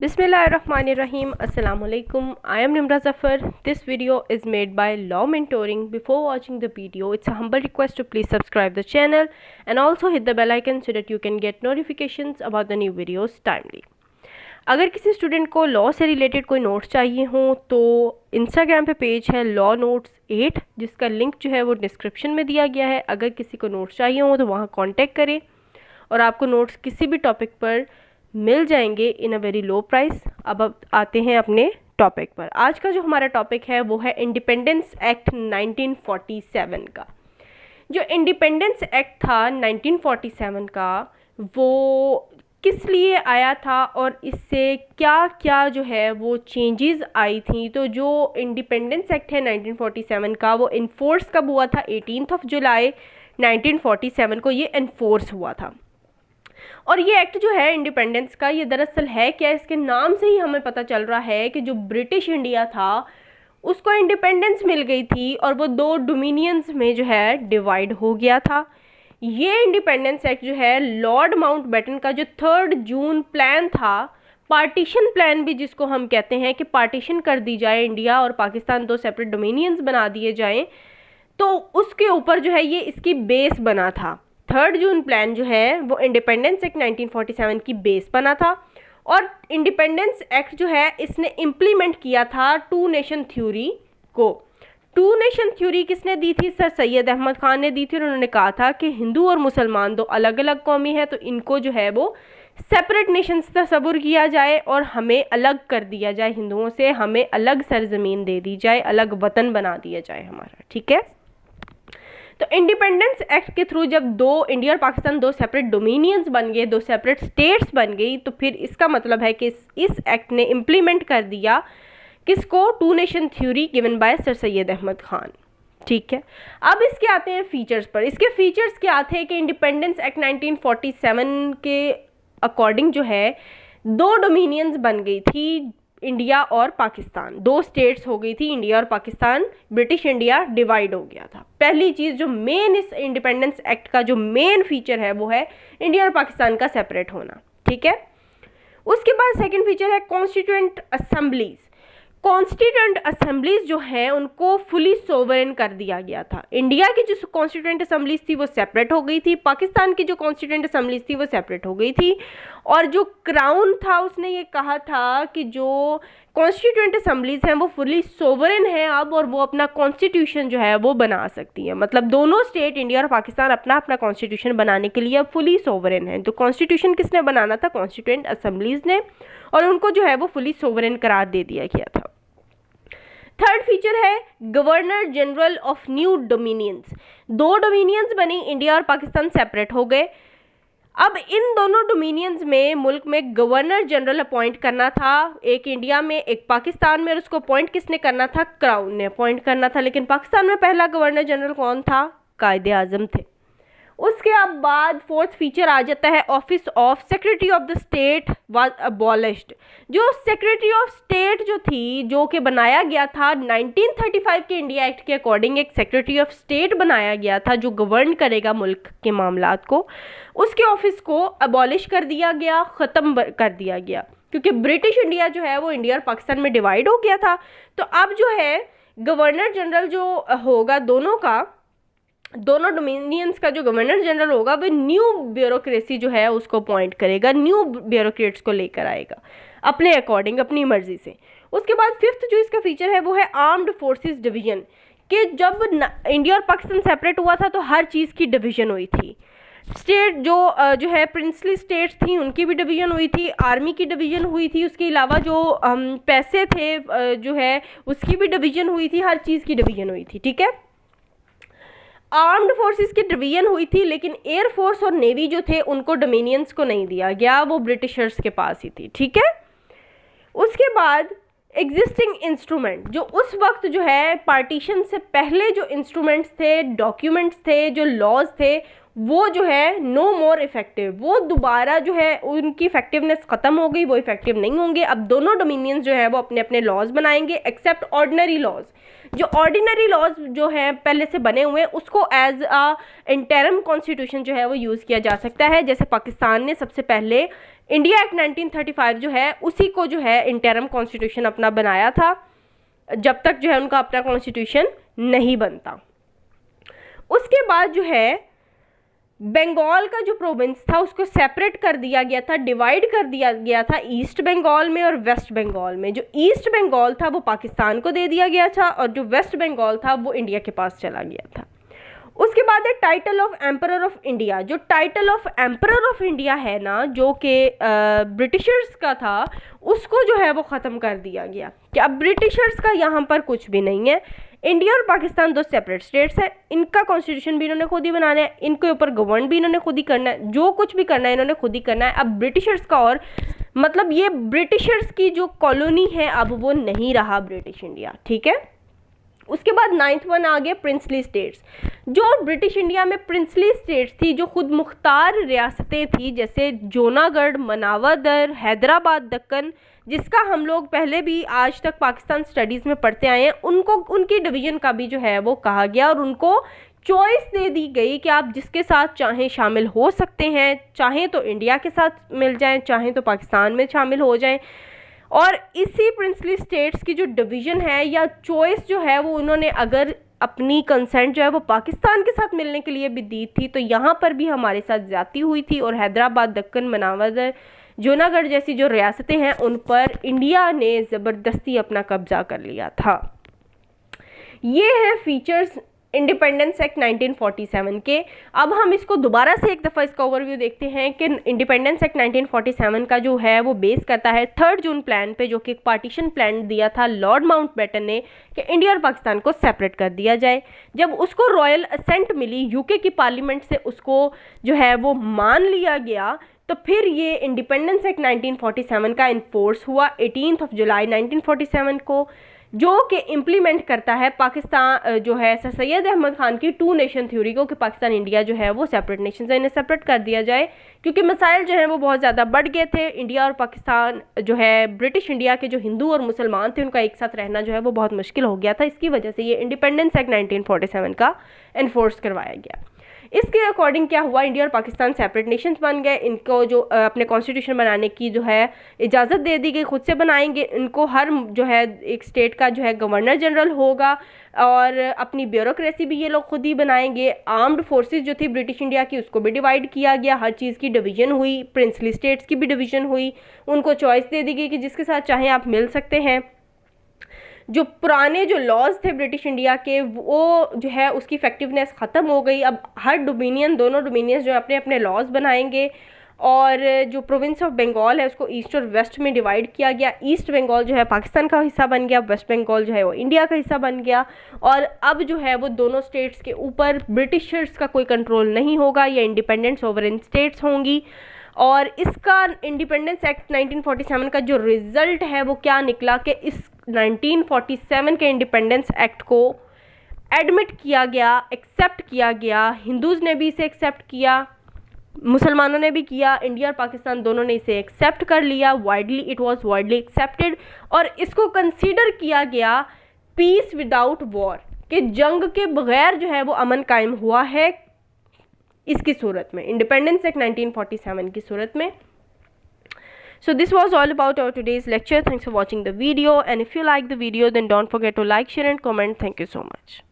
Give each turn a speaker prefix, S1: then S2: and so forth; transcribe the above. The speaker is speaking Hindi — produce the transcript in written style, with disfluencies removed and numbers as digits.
S1: Bismillahirrahmanirrahim. Assalamu alaikum. I am Nimra Zafar. This video is made by Law Mentoring. Before watching the video, it's a humble request to please subscribe the channel and also hit the bell icon so that you can get notifications about the new videos timely. अगर किसी स्टूडेंट को लॉ से रिलेटेड कोई नोट्स चाहिए हों तो इंस्टाग्राम पे पेज है लॉ नोट्स 8, जिसका लिंक जो है वो डिस्क्रिप्शन में दिया गया है। अगर किसी को नोट्स चाहिए हों तो वहाँ कांटेक्ट करें और आपको नोट्स किसी भी टॉपिक पर मिल जाएंगे इन अ वेरी लो प्राइस। अब आते हैं अपने टॉपिक पर। आज का जो हमारा टॉपिक है वो है इंडिपेंडेंस एक्ट 1947 का। जो इंडिपेंडेंस एक्ट था 1947 का वो किस लिए आया था और इससे क्या क्या जो है वो चेंजेस आई थी। तो जो इंडिपेंडेंस एक्ट है 1947 का वो इन्फोर्स कब हुआ था? 18 जुलाई 1947 को ये इन्फोर्स हुआ था। और ये एक्ट जो है इंडिपेंडेंस का, ये दरअसल है क्या, इसके नाम से ही हमें पता चल रहा है कि जो ब्रिटिश इंडिया था उसको इंडिपेंडेंस मिल गई थी और वो दो डोमिनियंस में जो है डिवाइड हो गया था। ये इंडिपेंडेंस एक्ट जो है लॉर्ड माउंटबेटन का जो 3 जून प्लान था, पार्टीशन प्लान भी जिसको हम कहते हैं कि पार्टीशन कर दी जाए इंडिया और पाकिस्तान, दो सेपरेट डोमिनियंस बना दिए जाएं, तो उसके ऊपर जो है ये इसकी बेस बना था। 3 जून प्लान जो है वो इंडिपेंडेंस एक्ट 1947 की बेस बना था। और इंडिपेंडेंस एक्ट जो है इसने इम्प्लीमेंट किया था टू नेशन थ्योरी को। टू नेशन थ्योरी किसने दी थी? सर सैयद अहमद खान ने दी थी। उन्होंने कहा था कि हिंदू और मुसलमान दो अलग अलग कौमी है तो इनको जो है वो सेपरेट नेशंस तस्वुर किया जाए और हमें अलग कर दिया जाए हिंदुओं से, हमें अलग सरजमीन दे दी जाए, अलग वतन बना दिया जाए हमारा। ठीक है, तो इंडिपेंडेंस एक्ट के थ्रू जब दो इंडिया और पाकिस्तान दो सेपरेट डोमिनियंस बन गए, दो सेपरेट स्टेट्स बन गई, तो फिर इसका मतलब है कि इस एक्ट ने इम्प्लीमेंट कर दिया किसको? Two nation theory given by sir Syed Ahmed Khan. ठीक है, अब इसके आते हैं फीचर्स पर। इसके फीचर्स क्या थे कि इंडिपेंडेंस एक्ट 1947 के अकॉर्डिंग जो है दो डोमिनियंस बन गई थी, इंडिया और पाकिस्तान, दो स्टेट्स हो गई थी इंडिया और पाकिस्तान, ब्रिटिश इंडिया डिवाइड हो गया था। पहली चीज़ जो मेन इस इंडिपेंडेंस एक्ट का जो मेन फीचर है वो है इंडिया और पाकिस्तान का सेपरेट होना। ठीक है, उसके बाद सेकंड फीचर है कॉन्स्टिट्यूएंट असेंबलीज। कॉन्स्टिट्यूएंट असेंबलीज जो है उनको फुली सोवरेन कर दिया गया था। इंडिया की जो कॉन्स्टिट्यूएंट असेंबलीज थी वो सेपरेट हो गई थी, पाकिस्तान की जो कॉन्स्टिट्यूएंट असेंबलीज थी वो सेपरेट हो गई थी। और जो क्राउन था उसने ये कहा था कि जो कॉन्स्टिट्यूएंट असेंबलीज हैं वो फुली सोवरेन है अब, और वो अपना कॉन्स्टिट्यूशन जो है वो बना सकती है। मतलब दोनों स्टेट इंडिया और पाकिस्तान अपना अपना कॉन्स्टिट्यूशन बनाने के लिए अब फुली सोवरेन है। तो कॉन्स्टिट्यूशन किसने बनाना था? कॉन्स्टिट्यूएंट असेंबलीज ने, और उनको जो है वो फुली सोवरेन करार दे दिया गया था। थर्ड फीचर है governor general of new dominions. दो डोमिनियंस बनी, इंडिया और पाकिस्तान सेपरेट हो गए। अब इन दोनों डोमिनियंस में मुल्क में गवर्नर जनरल अपॉइंट करना था, एक इंडिया में एक पाकिस्तान में, और उसको अपॉइंट किसने करना था? क्राउन ने अपॉइंट करना था। लेकिन पाकिस्तान में पहला गवर्नर जनरल कौन था? कायदे आजम थे। उसके अब बाद फोर्थ फीचर आ जाता है office of secretary of the state was abolished. जो सेक्रेटरी ऑफ स्टेट जो थी, जो कि बनाया गया था 1935 के इंडिया एक्ट के अकॉर्डिंग, एक सेक्रेटरी ऑफ स्टेट बनाया गया था जो गवर्न करेगा मुल्क के मामलात को, उसके ऑफिस को अबॉलिश कर दिया गया, ख़त्म कर दिया गया, क्योंकि ब्रिटिश इंडिया जो है वो इंडिया और पाकिस्तान में डिवाइड हो गया था। तो अब जो है गवर्नर जनरल जो होगा दोनों डोमिनियंस का जो गवर्नर जनरल होगा वो न्यू ब्यूरोक्रेसी जो है उसको अपॉइंट करेगा, न्यू ब्यूरोक्रेट्स को लेकर आएगा अपने अकॉर्डिंग, अपनी मर्जी से। उसके बाद फिफ्थ जो इसका फीचर है वो है आर्म्ड फोर्सेस डिवीजन, कि जब इंडिया और पाकिस्तान सेपरेट हुआ था तो हर चीज़ की डिवीजन हुई थी। स्टेट जो है प्रिंसली स्टेट्स थी उनकी भी डिवीजन हुई थी, आर्मी की डिवीजन हुई थी, उसके अलावा जो पैसे थे जो है उसकी भी डिवीजन हुई थी, हर चीज़ की डिवीजन हुई थी। ठीक है, आर्म्ड फोर्सेस की डिवीजन हुई थी, लेकिन एयर फोर्स और नेवी जो थे उनको डोमिनियंस को नहीं दिया गया, वो ब्रिटिशर्स के पास ही थी। ठीक है, उसके बाद एग्जिस्टिंग इंस्ट्रूमेंट, जो उस वक्त जो है पार्टीशन से पहले जो इंस्ट्रूमेंट्स थे, डॉक्यूमेंट्स थे, जो लॉज थे, वो जो है नो मोर इफेक्टिव, वो दोबारा जो है उनकी इफेक्टिवनेस ख़त्म हो गई, वो इफेक्टिव नहीं होंगे। अब दोनों डोमिनियंस जो है वो अपने अपने लॉज बनाएंगे, एक्सेप्ट ऑर्डिनरी लॉज। जो ऑर्डिनरी लॉज जो हैं पहले से बने हुए हैं उसको एज अ इंटरम कॉन्स्टिट्यूशन जो है वो यूज़ किया जा सकता है। जैसे पाकिस्तान ने सबसे पहले इंडिया एक्ट 1935 जो है उसी को जो है इंटरम कॉन्स्टिट्यूशन अपना बनाया था, जब तक जो है उनका अपना कॉन्स्टिट्यूशन नहीं बनता। उसके बाद जो है बंगाल का जो प्रोविंस था उसको सेपरेट कर दिया गया था, डिवाइड कर दिया गया था ईस्ट बंगाल में और वेस्ट बंगाल में। जो ईस्ट बंगाल था वो पाकिस्तान को दे दिया गया था और जो वेस्ट बंगाल था वो इंडिया के पास चला गया था। उसके बाद है title of emperor of India. जो title of emperor of India है ना, जो कि ब्रिटिशर्स का था, उसको जो है वो ख़त्म कर दिया गया कि अब ब्रिटिशर्स का यहाँ पर कुछ भी नहीं है। इंडिया और पाकिस्तान दो सेपरेट स्टेट्स हैं, इनका कॉन्स्टिट्यूशन भी इन्होंने खुद ही बनाना है, इनके ऊपर गवर्न भी इन्होंने खुद ही करना है, जो कुछ भी करना है इन्होंने खुद ही करना है। अब ब्रिटिशर्स का और मतलब ये ब्रिटिशर्स की जो कॉलोनी है अब वो नहीं रहा ब्रिटिश इंडिया, ठीक है। उसके बाद 9th वन आ गया प्रिंसली स्टेट्स। जो ब्रिटिश इंडिया में प्रिंसली स्टेट्स थी, जो खुद मुख्तार रियासतें थी, जैसे जूनागढ़, मनावदर, हैदराबाद, दक्कन, जिसका हम लोग पहले भी आज तक पाकिस्तान स्टडीज़ में पढ़ते आए हैं, उनको उनकी डिवीज़न का भी जो है वो कहा गया और उनको चॉइस दे दी गई कि आप जिसके साथ चाहें शामिल हो सकते हैं, चाहें तो इंडिया के साथ मिल जाएं, चाहें तो पाकिस्तान में शामिल हो जाएं। और इसी प्रिंसली स्टेट्स की जो डिवीज़न है या चॉइस जो है वो उन्होंने अगर अपनी कंसेंट जो है वो पाकिस्तान के साथ मिलने के लिए भी दी थी, तो यहाँ पर भी हमारे साथ ज़्यादती हुई थी और हैदराबाद, दक्कन, मनावदर, जूनागढ़ जैसी जो रियासतें हैं उन पर इंडिया ने ज़बरदस्ती अपना कब्जा कर लिया था। ये है फीचर्स इंडिपेंडेंस एक्ट 1947 के। अब हम इसको दोबारा से एक दफ़ा इसका ओवरव्यू देखते हैं कि इंडिपेंडेंस एक्ट 1947 का जो है वो बेस करता है 3 जून प्लान पे, जो कि एक पार्टीशन प्लान दिया था लॉर्ड माउंटबेटन ने कि इंडिया और पाकिस्तान को सेपरेट कर दिया जाए। जब उसको रॉयल असेंट मिली यूके की पार्लियामेंट से, उसको जो है वो मान लिया गया, तो फिर ये इंडिपेंडेंस एक्ट 1947 का इन्फोर्स हुआ 18 जुलाई 1947 को, जो कि इम्प्लीमेंट करता है पाकिस्तान जो है सर सैयद अहमद खान की 2 नेशन थ्योरी को, कि पाकिस्तान इंडिया जो है वो सेपरेट नेशन है, इन्हें सेपरेट कर दिया जाए, क्योंकि मसाइल जो हैं वो बहुत ज़्यादा बढ़ गए थे। इंडिया और पाकिस्तान जो है ब्रिटिश इंडिया के जो हिंदू और मुसलमान थे उनका एक साथ रहना जो है वो बहुत मुश्किल हो गया था। इसकी वजह से ये इंडिपेंडेंस एक्ट 1947 का इन्फोर्स करवाया गया। इसके अकॉर्डिंग क्या हुआ, इंडिया और पाकिस्तान सेपरेट नेशंस बन गए। इनको जो अपने कॉन्स्टिट्यूशन बनाने की जो है इजाज़त दे दी गई, खुद से बनाएंगे। इनको हर जो है एक स्टेट का जो है गवर्नर जनरल होगा और अपनी ब्यूरोक्रेसी भी ये लोग खुद ही बनाएंगे। आर्म्ड फोर्सेस जो थी ब्रिटिश इंडिया की उसको भी डिवाइड किया गया, हर चीज़ की डिवीज़न हुई, प्रिंसली स्टेट्स की भी डिवीज़न हुई। उनको चॉइस दे दी गई कि जिसके साथ चाहें आप मिल सकते हैं। जो पुराने जो लॉज थे ब्रिटिश इंडिया के वो जो है उसकी इफेक्टिवनेस ख़त्म हो गई। अब हर डोमिनियन, दोनों डोमिनियंस जो अपने अपने लॉज बनाएंगे और जो प्रोविंस ऑफ बंगाल है उसको ईस्ट और वेस्ट में डिवाइड किया गया। ईस्ट बंगाल जो है पाकिस्तान का हिस्सा बन गया, वेस्ट बंगाल जो है वो इंडिया का हिस्सा बन गया। और अब जो है वो दोनों स्टेट्स के ऊपर ब्रिटिशर्स का कोई कंट्रोल नहीं होगा, ये इंडिपेंडेंट सोवरेन स्टेट्स होंगी। और इसका इंडिपेंडेंस एक्ट 1947 का जो रिज़ल्ट है वो क्या निकला कि इस 1947 के इंडिपेंडेंस एक्ट को एडमिट किया गया, एक्सेप्ट किया गया। हिंदूज़ ने भी इसे एक्सेप्ट किया, मुसलमानों ने भी किया, इंडिया और पाकिस्तान दोनों ने इसे एक्सेप्ट कर लिया। Widely, it was widely accepted और इसको कंसीडर किया गया पीस विदाउट वॉर, कि जंग के बगैर जो है वो अमन कायम हुआ है इसकी सूरत में, इंडिपेंडेंस एक्ट 1947 की सूरत में। So this was all about our today's lecture. Thanks for watching the video, and if you like the video then don't forget to like, share and comment. Thank you so much.